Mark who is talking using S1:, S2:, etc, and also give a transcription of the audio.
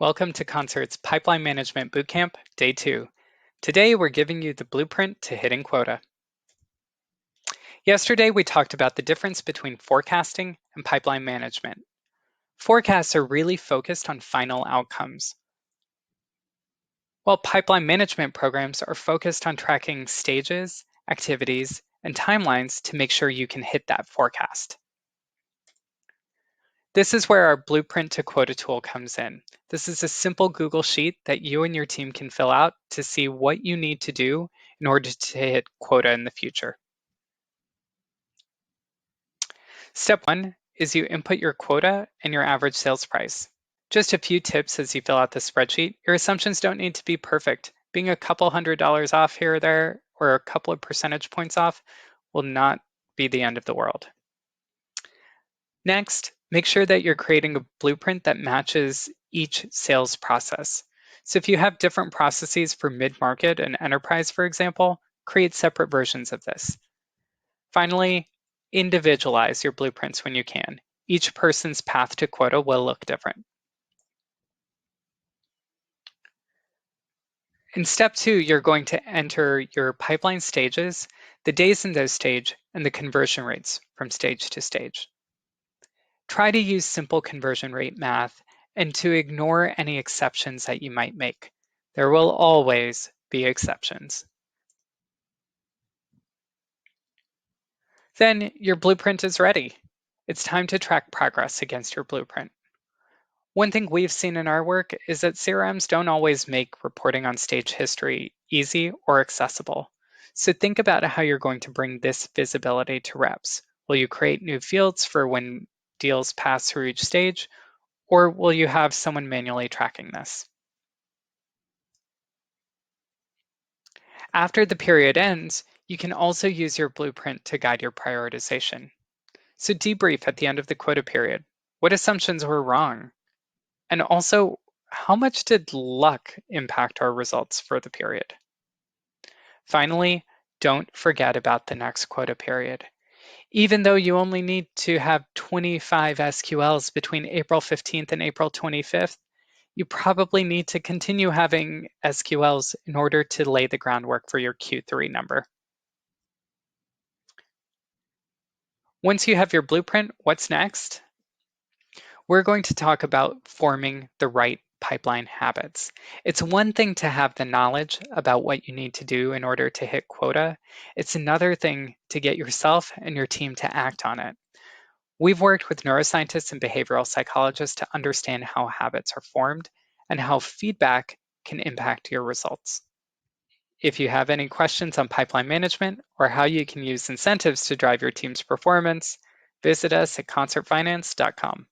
S1: Welcome to Concert's Pipeline Management Bootcamp, Day 2. Today, we're giving you the blueprint to hitting quota. Yesterday, we talked about the difference between forecasting and pipeline management. Forecasts are really focused on final outcomes, while pipeline management programs are focused on tracking stages, activities, and timelines to make sure you can hit that forecast. This is where our Blueprint to Quota tool comes in. This is a simple Google Sheet that you and your team can fill out to see what you need to do in order to hit quota in the future. Step 1 is you input your quota and your average sales price. Just a few tips as you fill out the spreadsheet. Your assumptions don't need to be perfect. Being a couple $100s off here or there, or a couple of percentage points off, will not be the end of the world. Next, make sure that you're creating a blueprint that matches each sales process. So if you have different processes for mid-market and enterprise, for example, create separate versions of this. Finally, individualize your blueprints when you can. Each person's path to quota will look different. In step 2, you're going to enter your pipeline stages, the days in those stage, and the conversion rates from stage to stage. Try to use simple conversion rate math and to ignore any exceptions that you might make. There will always be exceptions. Then your blueprint is ready. It's time to track progress against your blueprint. One thing we've seen in our work is that CRMs don't always make reporting on stage history easy or accessible. So think about how you're going to bring this visibility to reps. Will you create new fields for when deals pass through each stage, or will you have someone manually tracking this? After the period ends, you can also use your blueprint to guide your prioritization. So debrief at the end of the quota period. What assumptions were wrong? And also, how much did luck impact our results for the period? Finally, don't forget about the next quota period. Even though you only need to have 25 SQLs between April 15th and April 25th, you probably need to continue having SQLs in order to lay the groundwork for your Q3 number. Once you have your blueprint, what's next? We're going to talk about forming the right pipeline habits. It's one thing to have the knowledge about what you need to do in order to hit quota. It's another thing to get yourself and your team to act on it. We've worked with neuroscientists and behavioral psychologists to understand how habits are formed and how feedback can impact your results. If you have any questions on pipeline management or how you can use incentives to drive your team's performance, visit us at concertfinance.com.